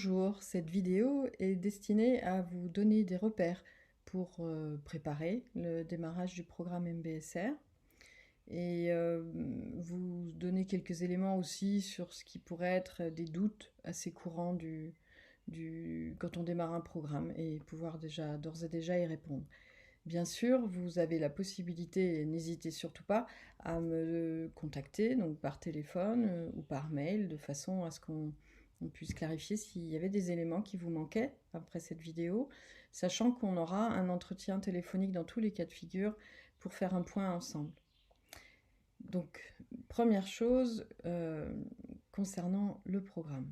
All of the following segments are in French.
Bonjour, cette vidéo est destinée à vous donner des repères pour préparer le démarrage du programme MBSR et vous donner quelques éléments aussi sur ce qui pourrait être des doutes assez courants quand on démarre un programme et pouvoir d'ores et déjà y répondre. Bien sûr, vous avez la possibilité, et n'hésitez surtout pas, à me contacter donc par téléphone ou par mail, de façon à ce qu'on puisse clarifier s'il y avait des éléments qui vous manquaient après cette vidéo, sachant qu'on aura un entretien téléphonique dans tous les cas de figure pour faire un point ensemble. Donc, première chose concernant le programme.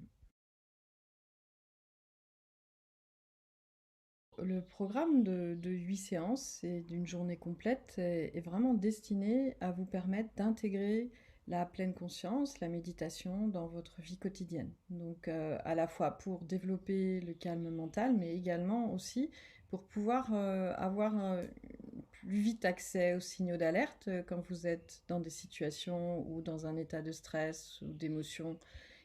Le programme de 8 séances et d'une journée complète est vraiment destiné à vous permettre d'intégrer la pleine conscience, la méditation dans votre vie quotidienne. Donc à la fois pour développer le calme mental, mais également aussi pour pouvoir avoir plus vite accès aux signaux d'alerte quand vous êtes dans des situations ou dans un état de stress ou d'émotion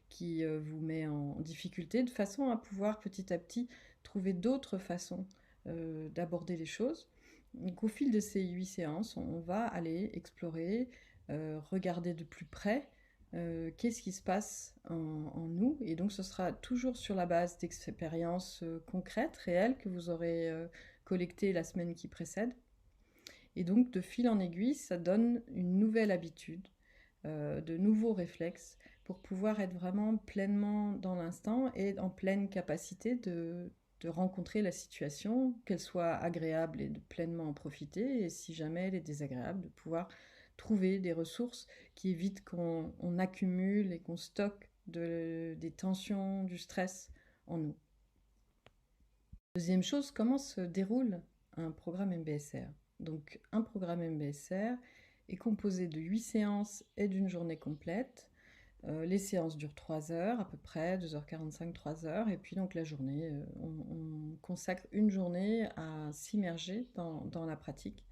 qui vous met en difficulté, de façon à pouvoir petit à petit trouver d'autres façons d'aborder les choses. Donc, au fil de ces 8 séances, on va aller explorer, regarder de plus près qu'est-ce qui se passe en nous. Et donc ce sera toujours sur la base d'expériences concrètes, réelles, que vous aurez collectées la semaine qui précède. Et donc de fil en aiguille, ça donne une nouvelle habitude, de nouveaux réflexes pour pouvoir être vraiment pleinement dans l'instant et en pleine capacité de rencontrer la situation, qu'elle soit agréable et de pleinement en profiter, et si jamais elle est désagréable, de pouvoir trouver des ressources qui évitent qu'on accumule et qu'on stocke des tensions, du stress en nous. Deuxième chose, comment se déroule un programme MBSR? Donc un programme MBSR est composé de 8 séances et d'une journée complète. Les séances durent 3 heures à peu près, 2h45, 3 heures, et puis donc la journée, on consacre une journée à s'immerger dans la pratique.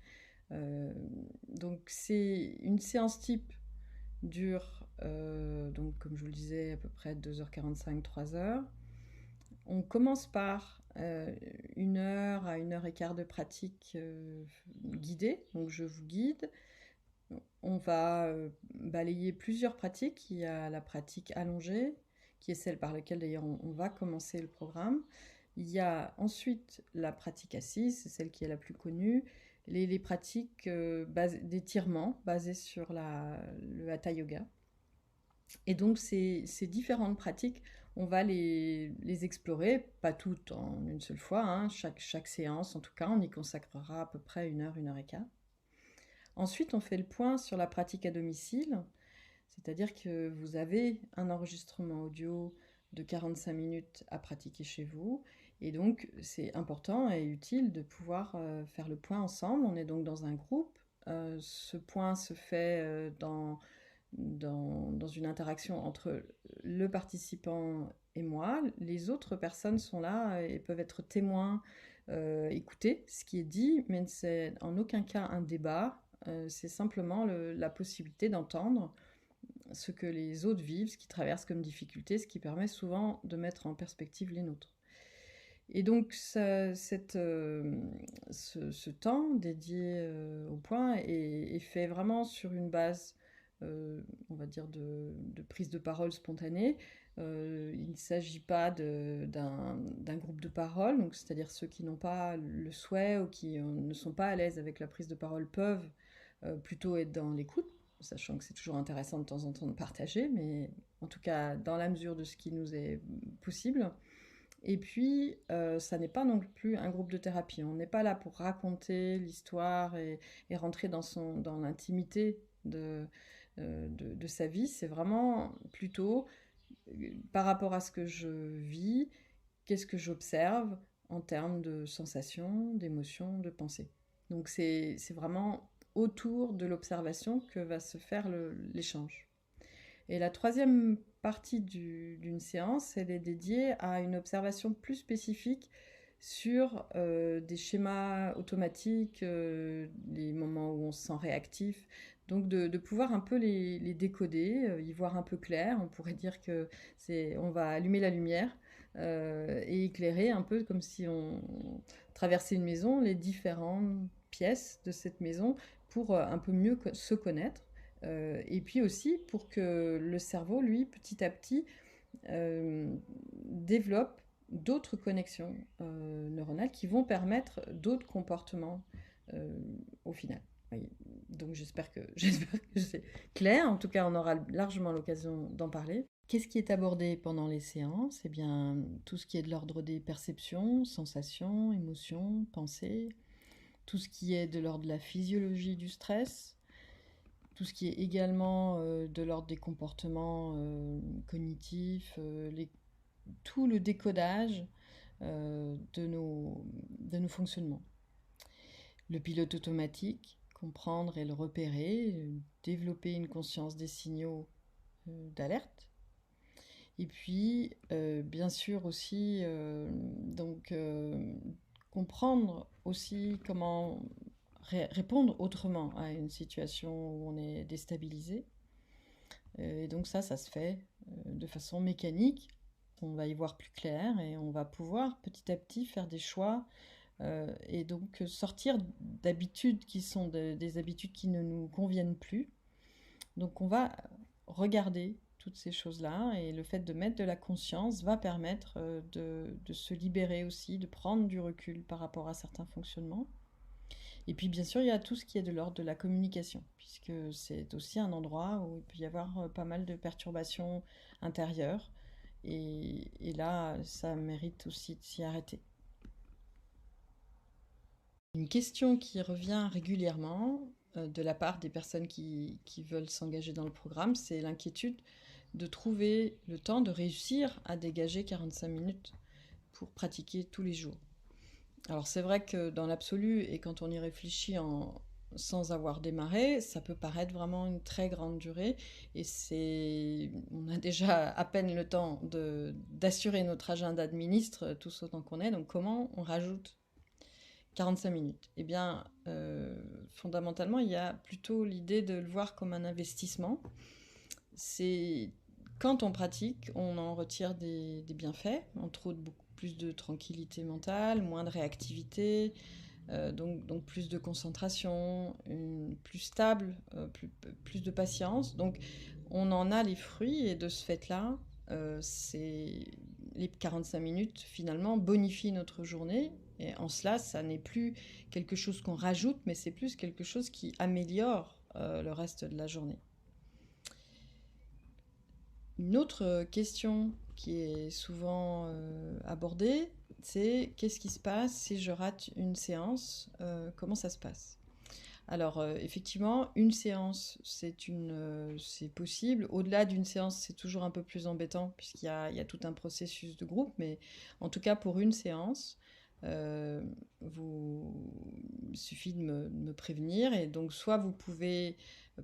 Donc c'est une séance type dure, donc comme je vous le disais, à peu près 2h45, 3 heures. On commence par 1 heure à 1h15 de pratique guidée, donc je vous guide. On va balayer plusieurs pratiques. Il y a la pratique allongée, qui est celle par laquelle d'ailleurs on va commencer le programme. Il y a ensuite la pratique assise, c'est celle qui est la plus connue. Les pratiques d'étirement basées sur le Hatha Yoga. Et donc ces différentes pratiques, on va les explorer, pas toutes en une seule fois, hein. Chaque séance, en tout cas, on y consacrera à peu près 1 heure, 1h15. Ensuite, on fait le point sur la pratique à domicile, c'est-à-dire que vous avez un enregistrement audio de 45 minutes à pratiquer chez vous, et donc c'est important et utile de pouvoir faire le point ensemble. On est donc dans un groupe. Ce point se fait dans une interaction entre le participant et moi. Les autres personnes sont là et peuvent être témoins, écouter ce qui est dit, mais c'est en aucun cas un débat. C'est simplement la possibilité d'entendre ce que les autres vivent, ce qu'ils traversent comme difficulté, ce qui permet souvent de mettre en perspective les nôtres. Et donc ce temps dédié au point est fait vraiment sur une base, on va dire, de prise de parole spontanée. Il ne s'agit pas d'un groupe de parole, donc c'est-à-dire ceux qui n'ont pas le souhait ou qui ne sont pas à l'aise avec la prise de parole peuvent plutôt être dans l'écoute, sachant que c'est toujours intéressant de temps en temps de partager, mais en tout cas dans la mesure de ce qui nous est possible. Et puis, ça n'est pas non plus un groupe de thérapie. On n'est pas là pour raconter l'histoire et rentrer dans l'intimité de sa vie. C'est vraiment plutôt par rapport à ce que je vis, qu'est-ce que j'observe en termes de sensations, d'émotions, de pensées. Donc c'est vraiment autour de l'observation que va se faire l'échange. Et la troisième partie d'une séance, elle est dédiée à une observation plus spécifique sur des schémas automatiques, les moments où on se sent réactif. Donc de pouvoir un peu les décoder, y voir un peu clair. On pourrait dire que on va allumer la lumière et éclairer un peu comme si on traversait une maison, les différentes pièces de cette maison pour un peu mieux se connaître. Et puis aussi pour que le cerveau, lui, petit à petit, développe d'autres connexions neuronales qui vont permettre d'autres comportements euh, au final. Oui. Donc j'espère que c'est clair. En tout cas, on aura largement l'occasion d'en parler. Qu'est-ce qui est abordé pendant les séances? Eh bien, tout ce qui est de l'ordre des perceptions, sensations, émotions, pensées, tout ce qui est de l'ordre de la physiologie du stress, tout ce qui est également de l'ordre des comportements cognitifs, tout le décodage de nos fonctionnements. Le pilote automatique, comprendre et le repérer, développer une conscience des signaux d'alerte. Et puis, bien sûr aussi, comprendre aussi comment répondre autrement à une situation où on est déstabilisé. Et donc ça se fait de façon mécanique. On va y voir plus clair et on va pouvoir petit à petit faire des choix et donc sortir d'habitudes qui sont des habitudes qui ne nous conviennent plus. Donc on va regarder toutes ces choses-là et le fait de mettre de la conscience va permettre de se libérer aussi, de prendre du recul par rapport à certains fonctionnements. Et puis bien sûr, il y a tout ce qui est de l'ordre de la communication, puisque c'est aussi un endroit où il peut y avoir pas mal de perturbations intérieures. Et là, ça mérite aussi de s'y arrêter. Une question qui revient régulièrement de la part des personnes qui veulent s'engager dans le programme, c'est l'inquiétude de trouver le temps de réussir à dégager 45 minutes pour pratiquer tous les jours. Alors c'est vrai que dans l'absolu, et quand on y réfléchit sans avoir démarré, ça peut paraître vraiment une très grande durée, et on a déjà à peine le temps d'assurer notre agenda de ministre, tout autant qu'on est, donc comment on rajoute 45 minutes? Eh bien, fondamentalement, il y a plutôt l'idée de le voir comme un investissement. C'est quand on pratique, on en retire des bienfaits, entre autres beaucoup plus de tranquillité mentale, moins de réactivité, donc plus de concentration, plus stable, plus de patience. Donc on en a les fruits et de ce fait-là, les 45 minutes finalement bonifient notre journée. Et en cela, ça n'est plus quelque chose qu'on rajoute, mais c'est plus quelque chose qui améliore le reste de la journée. Une autre question qui est souvent abordée, c'est qu'est-ce qui se passe si je rate une séance? Comment ça se passe? Alors effectivement, une séance, c'est possible. Au-delà d'une séance, c'est toujours un peu plus embêtant puisqu'il y a tout un processus de groupe, mais en tout cas pour une séance, il suffit de me prévenir et donc soit vous pouvez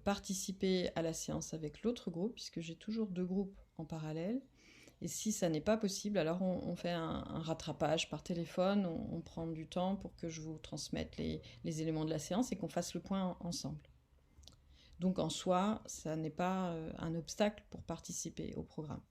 participer à la séance avec l'autre groupe, puisque j'ai toujours deux groupes en parallèle. Et si ça n'est pas possible, alors on fait un rattrapage par téléphone, on prend du temps pour que je vous transmette les éléments de la séance et qu'on fasse le point ensemble. Donc en soi, ça n'est pas un obstacle pour participer au programme.